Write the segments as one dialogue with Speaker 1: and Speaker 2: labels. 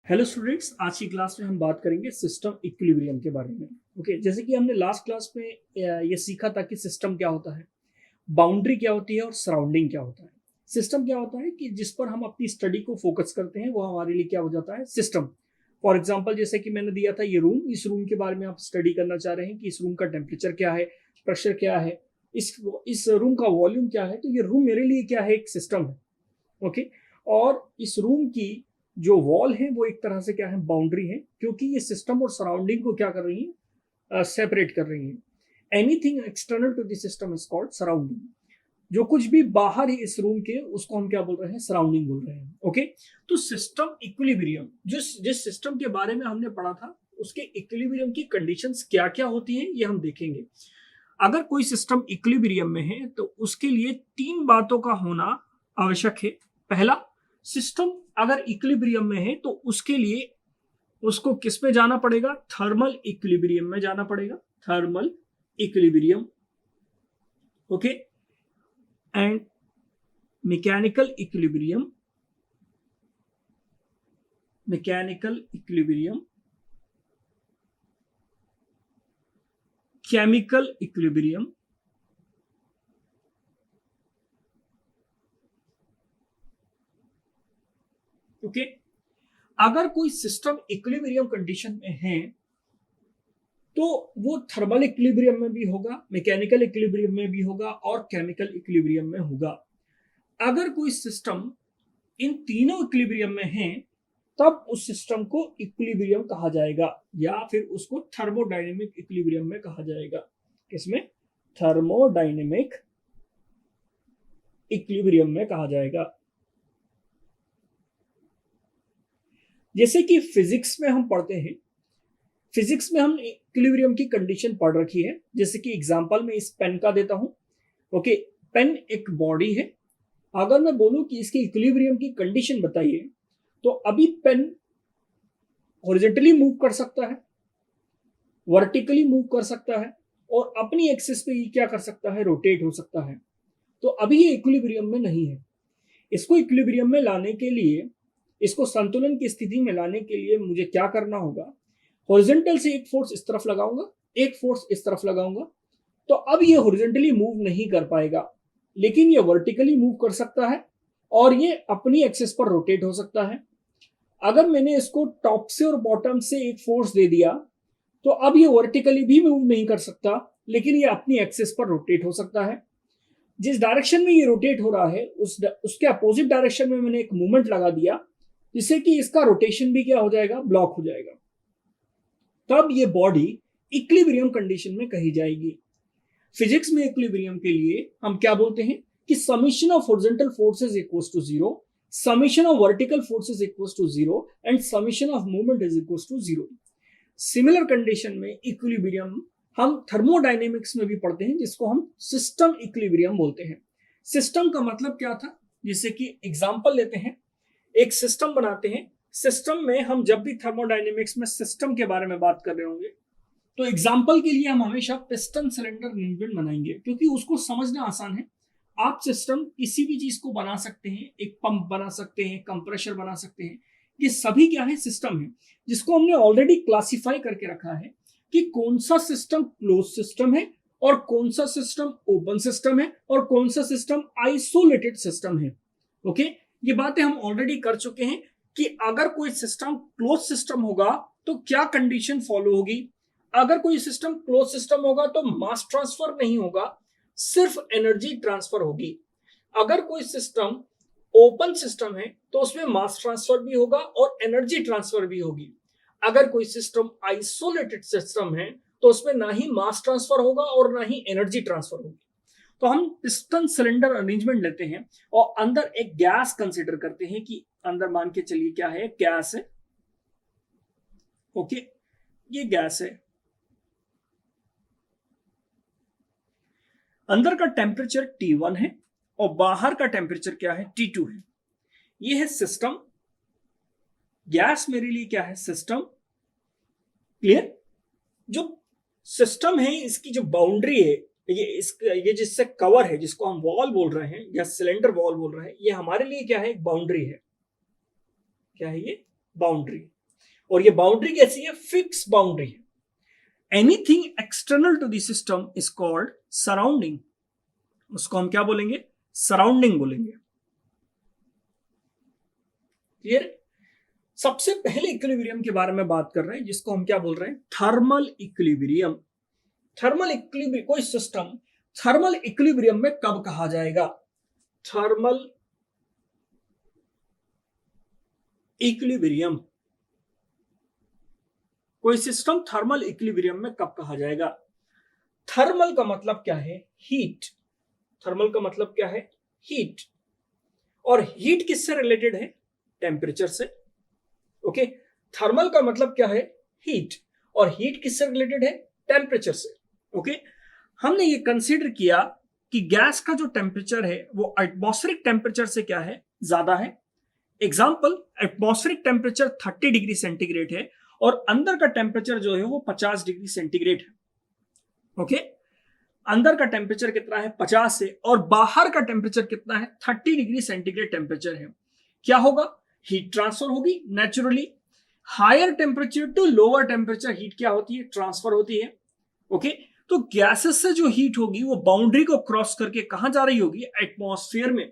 Speaker 1: Hello students, आज की class में हम बात करेंगे सिस्टम इक्विलिब्रियम के बारे में। ओके, जैसे कि हमने लास्ट क्लास में ये सीखा था कि सिस्टम क्या होता है, बाउंड्री क्या होती है और सराउंडिंग क्या होता है। सिस्टम क्या होता है कि जिस पर हम अपनी स्टडी को फोकस करते हैं वो हमारे लिए क्या हो जाता है, सिस्टम। फॉर एग्जाम्पल, जैसे कि मैंने दिया था ये रूम, इस रूम के बारे में आप स्टडी करना चाह रहे हैं कि इस रूम का टेम्परेचर क्या है, प्रेशर क्या है, इस रूम का वॉल्यूम क्या है। तो ये रूम मेरे लिए क्या है, एक सिस्टम है। ओके, और इस रूम की जो वॉल है वो एक तरह से क्या है, बाउंड्री है, क्योंकि ये सिस्टम और सराउंडिंग को क्या कर रही है, सेपरेट कर रही है। Anything external to the system is called surrounding. जो कुछ भी बाहर है इस रूम के, उसको हम क्या बोल रहे हैं, सराउंडिंग बोल रहे हैं। ओके, तो सिस्टम इक्विलिब्रियम, जिस सिस्टम के बारे में हमने पढ़ा था, उसके इक्विलिब्रियम की कंडीशंस क्या क्या होती हैं ये हम देखेंगे। अगर कोई सिस्टम इक्विलिब्रियम में है तो उसके लिए तीन बातों का होना आवश्यक है। पहला, सिस्टम अगर इक्विलिब्रियम में है तो उसके लिए उसको किस में जाना पड़ेगा, थर्मल इक्विलिब्रियम में जाना पड़ेगा, thermal equilibrium. Okay, and mechanical equilibrium, mechanical equilibrium, chemical equilibrium. Okay, अगर कोई सिस्टम इक्विलिब्रियम कंडीशन में है तो वो थर्मल इक्विलिब्रियम में भी होगा, मैकेनिकल इक्विलिब्रियम में भी होगा और केमिकल इक्विलिब्रियम में होगा। अगर कोई सिस्टम इन तीनों इक्विलिब्रियम में है तब उस सिस्टम को इक्विलिब्रियम कहा जाएगा, या फिर उसको थर्मोडायनेमिक इक्विलिब्रियम में कहा जाएगा। किसमें, थर्मोडायनेमिक इक्विलिब्रियम में कहा जाएगा। जैसे कि फिजिक्स में हम पढ़ते हैं, फिजिक्स में हम इक्विलिब्रियम की कंडीशन पढ़ रखी है। जैसे कि एग्जांपल में इस पेन का देता हूं। ओके, पेन एक बॉडी है। अगर मैं बोलूं कि इसकी इक्विलिब्रियम की कंडीशन बताइए, तो अभी पेन हॉरिजॉन्टली मूव कर सकता है, वर्टिकली मूव कर सकता है, और अपनी एक्सिस पे ये क्या कर सकता है, रोटेट हो सकता है। तो अभी ये इक्विलिब्रियम में नहीं है। इसको इक्विलिब्रियम में लाने के लिए, इसको संतुलन की स्थिति में लाने के लिए मुझे क्या करना होगा, हॉरिजॉन्टल से एक फोर्स इस तरफ लगाऊंगा, एक फोर्स इस तरफ लगाऊंगा, तो अब ये हॉरिजॉन्टली मूव नहीं कर पाएगा, लेकिन ये वर्टिकली मूव कर सकता है और ये अपनी एक्सिस पर रोटेट हो सकता है। अगर मैंने इसको टॉप से और बॉटम से एक फोर्स दे दिया तो अब ये वर्टिकली भी मूव नहीं कर सकता, लेकिन ये अपनी एक्सिस पर रोटेट हो सकता है। जिस डायरेक्शन में ये रोटेट हो रहा है उसके अपोजिट डायरेक्शन में मैंने एक मूवमेंट लगा दिया, जिससे कि इसका रोटेशन भी क्या हो जाएगा, ब्लॉक हो जाएगा। तब ये बॉडी इक्विलिब्रियम कंडीशन में कही जाएगी। फिजिक्स में इक्विलिब्रियम के लिए हम क्या बोलते हैं कि summation of horizontal forces equals to zero, summation of vertical forces equals to zero and summation of movement is equals to zero. Similar condition में इक्विलिब्रियम हम थर्मोडायनेमिक्स में भी पढ़ते हैं, जिसको हम सिस्टम इक्विलिब्रियम बोलते हैं। सिस्टम का मतलब क्या था, जैसे कि एग्जांपल लेते हैं, एक सिस्टम बनाते हैं। सिस्टम में हम जब भी थर्मोडायनेमिक्स में सिस्टम के बारे में बात कर रहे होंगे तो एग्जाम्पल के लिए हम हमेशा पिस्टन सिलेंडर अरेंजमेंट बनाएंगे, क्योंकि उसको समझना आसान है। आप सिस्टम किसी भी चीज को बना सकते हैं, एक पंप बना सकते हैं, कंप्रेशर बना सकते हैं। ये सभी क्या है, सिस्टम है, जिसको हमने ऑलरेडी क्लासिफाई करके रखा है कि कौन सा सिस्टम क्लोज सिस्टम है और कौन सा सिस्टम ओपन सिस्टम है और कौन सा सिस्टम आइसोलेटेड सिस्टम है। ओके, ये बातें हम ऑलरेडी कर चुके हैं कि अगर कोई सिस्टम क्लोज सिस्टम होगा तो क्या कंडीशन फॉलो होगी। अगर कोई सिस्टम क्लोज सिस्टम होगा तो मास ट्रांसफर नहीं होगा, सिर्फ एनर्जी ट्रांसफर होगी। अगर कोई सिस्टम ओपन सिस्टम है तो उसमें मास ट्रांसफर भी होगा और एनर्जी ट्रांसफर भी होगी। अगर कोई सिस्टम आइसोलेटेड सिस्टम है तो उसमें ना ही मास ट्रांसफर होगा और ना ही एनर्जी ट्रांसफर होगी। तो हम पिस्टन सिलेंडर अरेंजमेंट लेते हैं और अंदर एक गैस कंसीडर करते हैं कि अंदर मान के चलिए क्या है, गैस है। ओके, ये गैस है। अंदर का टेम्परेचर T1 है और बाहर का टेम्परेचर क्या है, T2 है। ये है सिस्टम। गैस मेरे लिए क्या है, सिस्टम। क्लियर। जो सिस्टम है इसकी जो बाउंड्री है, ये जिससे कवर है, जिसको हम वॉल बोल रहे हैं या सिलेंडर वॉल बोल रहे हैं, ये हमारे लिए क्या है, एक बाउंड्री है। क्या है ये, बाउंड्री। और ये बाउंड्री कैसी है? फिक्स बाउंड्री है। Anything external to the system is called surrounding. उसको हम क्या बोलेंगे? सराउंडिंग बोलेंगे। क्लियर? सबसे पहले इक्विलिब्रियम के बारे में बात कर रहे हैं, जिसको हम क्या बोल रहे हैं? Thermal equilibrium. थर्मल इक्विलिब्रियम, कोई सिस्टम थर्मल इक्विलिब्रियम में कब कहा जाएगा? थर्मल इक्विलिब्रियम, कोई सिस्टम थर्मल इक्विलिब्रियम में कब कहा जाएगा? थर्मल का मतलब क्या है? हीट। थर्मल का मतलब क्या है? हीट। और हीट किससे रिलेटेड है? टेम्परेचर से। ओके, थर्मल का मतलब क्या है? हीट। और हीट किससे रिलेटेड है? टेम्परेचर से। ओके, हमने ये कंसीडर किया कि गैस का जो टेम्परेचर है वो एटमॉस्फेरिक टेम्परेचर से क्या है? ज्यादा है। Example, atmospheric temperature 30 degree centigrade है और अंदर का टेम्परेचर जो है वो 50 डिग्री सेंटीग्रेड है। ओके, अंदर का टेम्परेचर कितना है? 50 है, और बाहर का टेम्परेचर कितना है? 30 डिग्री सेंटीग्रेड टेम्परेचर है। क्या होगा? हीट ट्रांसफर होगी naturally. Higher temperature to lower temperature heat क्या होती है? ट्रांसफर होती है। ओके, तो गैसेस से जो हीट होगी वो बाउंड्री को क्रॉस करके कहां जा रही होगी? एटमॉस्फेयर में।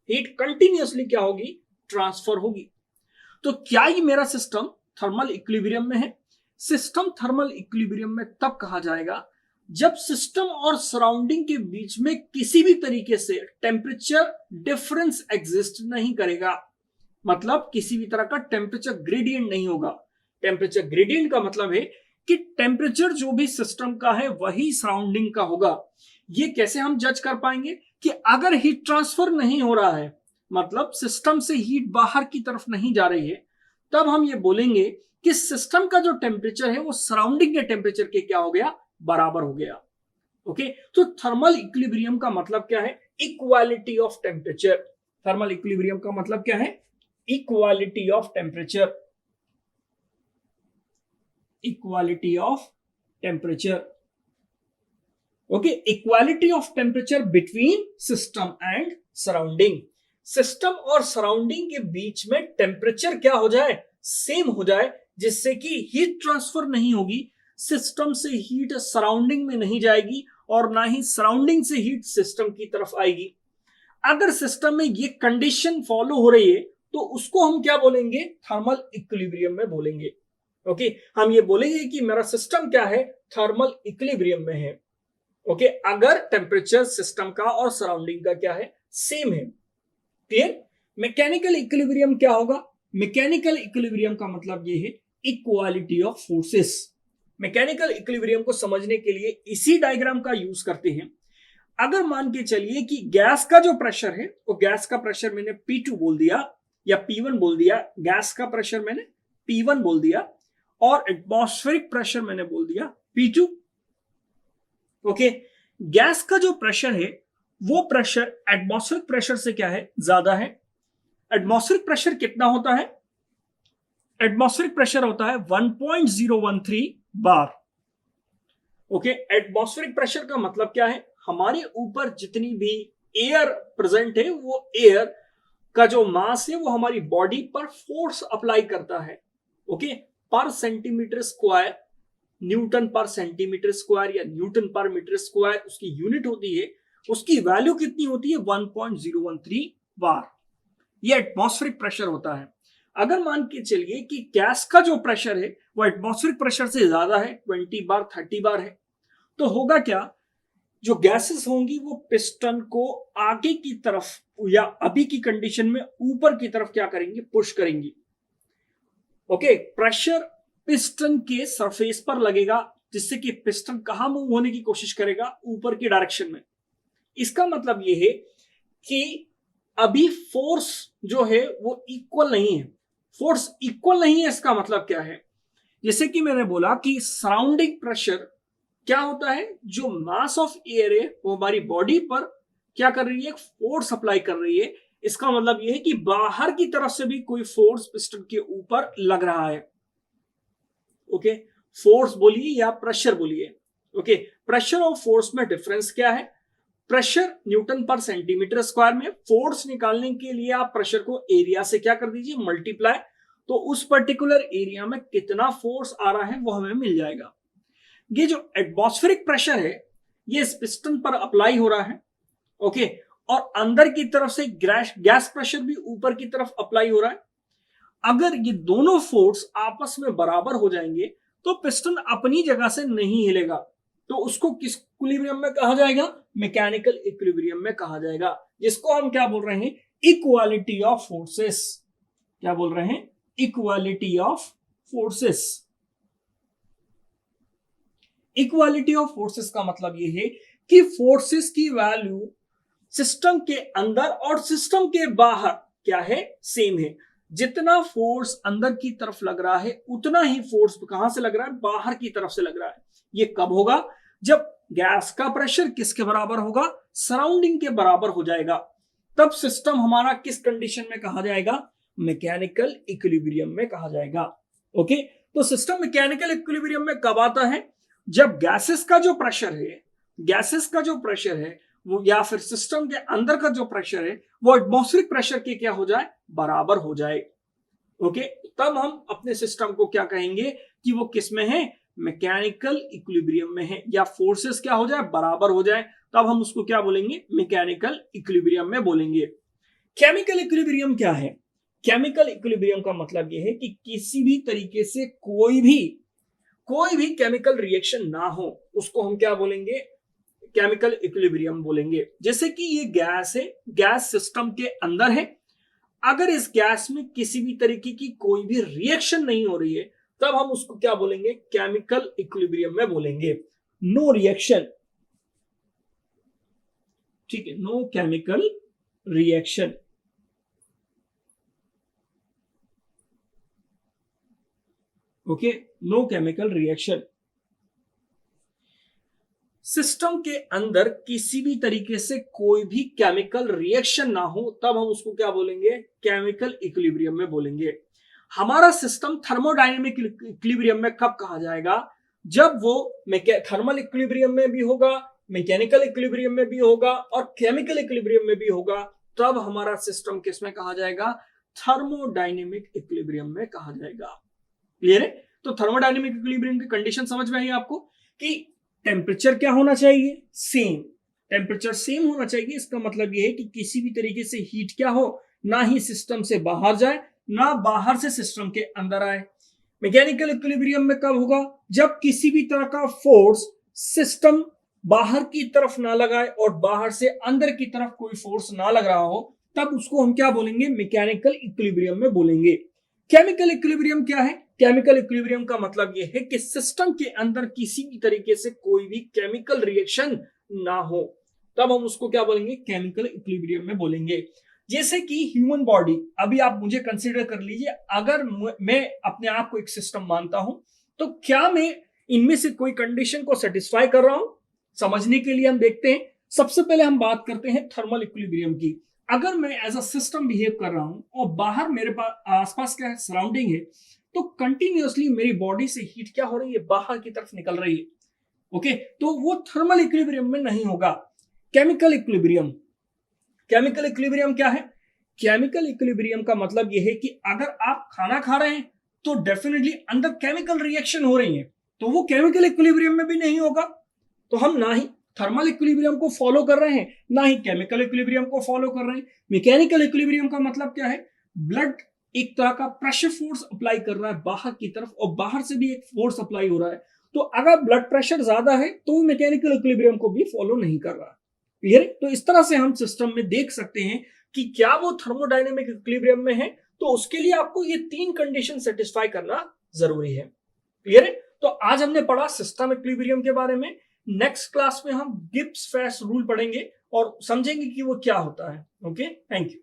Speaker 1: हीट कंटिन्यूअसली क्या होगी? ट्रांसफर होगी। तो क्या ये मेरा सिस्टम थर्मल इक्विलिब्रियम में है? सिस्टम थर्मल इक्विलिब्रियम में तब कहा जाएगा जब सिस्टम और सराउंडिंग के बीच में किसी भी तरीके से टेम्परेचर डिफरेंस एग्जिस्ट नहीं करेगा। मतलब किसी भी तरह का टेम्परेचर ग्रेडियंट नहीं होगा। टेम्परेचर ग्रेडियंट का मतलब है कि टेम्परेचर जो भी सिस्टम का है वही सराउंडिंग का होगा। ये कैसे हम जज कर पाएंगे? कि अगर हीट ट्रांसफर नहीं हो रहा है, मतलब सिस्टम से हीट बाहर की तरफ नहीं जा रही है, तब हम ये बोलेंगे कि सिस्टम का जो टेम्परेचर है वो सराउंडिंग के टेम्परेचर के क्या हो गया? बराबर हो गया। ओके, तो थर्मल इक्विलिब्रियम का मतलब क्या है? Equality of temperature. Thermal equilibrium का मतलब क्या है? Equality of temperature. Equality of temperature. Okay, equality of temperature between system and surrounding. System और सराउंडिंग के बीच में टेम्परेचर क्या हो जाए? सेम हो जाए, जिससे कि हीट ट्रांसफर नहीं होगी। सिस्टम से हीट सराउंडिंग में नहीं जाएगी और ना ही सराउंडिंग से हीट सिस्टम की तरफ आएगी। अगर सिस्टम में ये कंडीशन फॉलो हो रही है तो उसको हम क्या बोलेंगे? थर्मल इक्विलिब्रियम में बोलेंगे। ओके, हम ये बोलेंगे कि मेरा सिस्टम क्या है? थर्मल इक्विलिब्रियम में है। ओके, अगर टेम्परेचर सिस्टम का और सराउंडिंग का क्या है? सेम है। क्लियर? मैकेनिकल इक्विलिब्रियम क्या होगा? मैकेनिकल इक्विलिब्रियम का मतलब ये है equality of forces. Mechanical equilibrium को समझने के लिए इसी डायग्राम का यूज करते हैं। अगर मान के चलिए कि गैस का जो प्रेशर है, वो गैस का प्रेशर मैंने P2 बोल दिया या P1 बोल दिया, गैस का प्रेशर मैंने P1 बोल दिया, और एटमॉस्फेरिक प्रेशर मैंने बोल दिया P2। ओके, गैस का जो प्रेशर है वो प्रेशर एटमॉस्फेरिक प्रेशर से क्या है? ज्यादा है। एटमॉस्फेरिक प्रेशर कितना होता है? एटमॉस्फेरिक प्रेशर होता है 1.013 बार। ओके, एटमॉस्फेरिक प्रेशर का मतलब क्या है? हमारे ऊपर जितनी भी एयर प्रेजेंट है वो एयर का जो मास है वो हमारी बॉडी पर फोर्स अप्लाई करता है। ओके, पर सेंटीमीटर स्क्वायर, न्यूटन पर सेंटीमीटर स्क्वायर या न्यूटन पर मीटर स्क्वायर उसकी यूनिट होती है। उसकी वैल्यू कितनी होती है? 1.013 बार। ये एटमॉस्फेरिक प्रेशर होता है। अगर मान के चलिए कि गैस का जो प्रेशर है वो एटमॉस्फेरिक प्रेशर से ज्यादा है, 20 बार 30 बार है, तो होगा क्या? जो गैसेस होंगी वो पिस्टन को आगे की तरफ या अभी की कंडीशन में ऊपर की तरफ क्या करेंगी? पुश करेंगी। ओके, प्रेशर पिस्टन के सरफेस पर लगेगा, जिससे कि पिस्टन कहां मूव होने की कोशिश करेगा? ऊपर की डायरेक्शन में। इसका मतलब यह है कि अभी फोर्स जो है वो इक्वल नहीं है। फोर्स इक्वल नहीं है, इसका मतलब क्या है? जैसे कि मैंने बोला कि सराउंडिंग प्रेशर क्या होता है? जो मास ऑफ एयर है वो हमारी बॉडी पर क्या कर रही है? फोर्स अप्लाई कर रही है। इसका मतलब यह है कि बाहर की तरफ से भी कोई फोर्स पिस्टन के ऊपर लग रहा है। ओके, फोर्स बोलिए या प्रेशर बोलिए। ओके, प्रेशर और फोर्स में डिफरेंस क्या है? प्रेशर न्यूटन पर सेंटीमीटर स्क्वायर में, फोर्स निकालने के लिए आप प्रेशर को एरिया से क्या कर दीजिए? मल्टीप्लाई। तो उस पर्टिकुलर एरिया में कितना फोर्स आ रहा है वो हमें मिल जाएगा। ये जो एटमॉस्फेरिक प्रेशर है ये इस पिस्टन पर अप्लाई हो रहा है, ओके, और अंदर की तरफ से गैस प्रेशर भी ऊपर की तरफ अप्लाई हो रहा है। अगर ये दोनों फोर्स आपस में बराबर हो जाएंगे तो पिस्टन अपनी जगह से नहीं हिलेगा, तो उसको किस इक्विलिब्रियम में कहा जाएगा? मैकेनिकल इक्विलिब्रियम में कहा जाएगा, जिसको हम क्या बोल रहे हैं? Equality of forces. क्या बोल रहे हैं? Equality of forces. Equality of forces का मतलब यह है कि फोर्सेस की वैल्यू सिस्टम के अंदर और सिस्टम के बाहर क्या है? सेम है। जितना फोर्स अंदर की तरफ लग रहा है उतना ही फोर्स कहां से लग रहा है? बाहर की तरफ से लग रहा है। ये कब होगा? जब गैस का प्रेशर किसके बराबर होगा? सराउंडिंग के बराबर हो जाएगा। तब सिस्टम हमारा किस कंडीशन में कहा जाएगा? मैकेनिकल इक्विलिब्रियम में कहा जाएगा। ओके, तो सिस्टम मैकेनिकल इक्विलिब्रियम में कब आता है? जब गैसेस का जो प्रेशर है वो, या फिर सिस्टम के अंदर का जो प्रेशर है वो एटमॉस्फेरिक प्रेशर के क्या हो जाए? बराबर हो जाए। ओके, तब हम अपने सिस्टम को क्या कहेंगे कि वो किस में है? मैकेनिकल इक्विलिब्रियम में है। या फोर्सेस क्या हो जाए? बराबर हो जाए, तब हम उसको क्या बोलेंगे? मैकेनिकल इक्विलिब्रियम में बोलेंगे। केमिकल इक्विलिब्रियम क्या है? केमिकल इक्विलिब्रियम का मतलब यह है कि किसी भी तरीके से कोई भी केमिकल रिएक्शन ना हो, उसको हम क्या बोलेंगे? केमिकल इक्विलिब्रियम बोलेंगे। जैसे कि ये गैस है, गैस सिस्टम के अंदर है, अगर इस गैस में किसी भी तरीके की कोई भी रिएक्शन नहीं हो रही है तब हम उसको क्या बोलेंगे? केमिकल इक्विलिब्रियम में बोलेंगे। नो रिएक्शन, ठीक है, no chemical reaction. Okay, no chemical reaction. System के अंदर किसी भी तरीके से कोई भी केमिकल रिएक्शन ना हो तब हम उसको क्या बोलेंगे? केमिकल इक्विलिब्रियम में बोलेंगे। हमारा सिस्टम थर्मोडायनेमिक इक्विलिब्रियम में कब कहा जाएगा? जब वो थर्मल इक्विलिब्रियम में भी होगा, मैकेनिकल इक्विलिब्रियम में भी होगा और केमिकल इक्विलिब्रियम में भी होगा, तब हमारा सिस्टम किस में कहा जाएगा? थर्मोडायनेमिक इक्विलिब्रियम में कहा जाएगा। क्लियर है? तो थर्मोडायनेमिक इक्विलिब्रियम की कंडीशन समझ में आई आपको कि टेम्परेचर क्या होना चाहिए? सेम। टेम्परेचर सेम होना चाहिए। इसका मतलब यह है कि किसी भी तरीके से हीट क्या हो? ना ही सिस्टम से बाहर जाए ना बाहर से सिस्टम के अंदर आए। मैकेनिकल इक्विलिब्रियम में कब होगा? जब किसी भी तरह का फोर्स सिस्टम बाहर की तरफ ना लगाए और बाहर से अंदर की तरफ कोई फोर्स ना लग रहा हो, तब उसको हम क्या बोलेंगे? मैकेनिकल इक्विलिब्रियम में बोलेंगे। केमिकल इक्विलिब्रियम क्या है? केमिकल इक्विलिब्रियम का मतलब यह है कि सिस्टम के अंदर किसी भी तरीके से कोई भी केमिकल रिएक्शन ना हो, तब हम उसको क्या बोलेंगे? केमिकल इक्विलिब्रियम में बोलेंगे। जैसे कि ह्यूमन बॉडी, अभी आप मुझे कंसीडर कर लीजिए, अगर मैं अपने आप को एक सिस्टम मानता हूं तो क्या मैं इनमें से कोई कंडीशन को सेटिस्फाई कर रहा हूं? समझने के लिए हम देखते हैं। सबसे पहले हम बात करते हैं थर्मल इक्विलिब्रियम की। अगर मैं एज अ सिस्टम बिहेव कर रहा हूं और बाहर मेरे पास आसपास क्या है? सराउंडिंग है, तो कंटिन्यूअसली मेरी बॉडी से हीट क्या हो रही है? बाहर की तरफ निकल रही है। ओके, तो वो थर्मल इक्विलिब्रियम में नहीं होगा। केमिकल इक्विलिब्रियम, केमिकल इक्विलिब्रियम क्या है? केमिकल इक्विलिब्रियम का मतलब यह है कि अगर आप खाना खा रहे हैं तो डेफिनेटली अंदर केमिकल रिएक्शन हो रही है, तो वो केमिकल इक्विलिब्रियम में भी नहीं होगा। तो हम ना ही थर्मल इक्विलिब्रियम को फॉलो कर रहे हैं ना ही केमिकल इक्विलिब्रियम को फॉलो कर रहे हैं। मैकेनिकल इक्विलिब्रियम का मतलब क्या है? ब्लड एक तरह का प्रेशर फोर्स अप्लाई कर रहा है बाहर की तरफ और बाहर से भी एक फोर्स अप्लाई हो रहा है। तो अगर ब्लड प्रेशर ज्यादा है तो मैकेनिकल इक्विलिब्रियम को भी फॉलो नहीं कर रहा। क्लियर? तो इस तरह से हम सिस्टम में देख सकते हैं कि क्या वो थर्मोडायनेमिक इक्विलिब्रियम में है, तो उसके लिए आपको ये 3 कंडीशन सेटिस्फाई करना जरूरी है। क्लियर है? तो आज हमने पढ़ा सिस्टम इक्विलिब्रियम के बारे में। नेक्स्ट क्लास में हम गिब्स फेस रूल पढ़ेंगे और समझेंगे कि वो क्या होता है। Okay, thank you.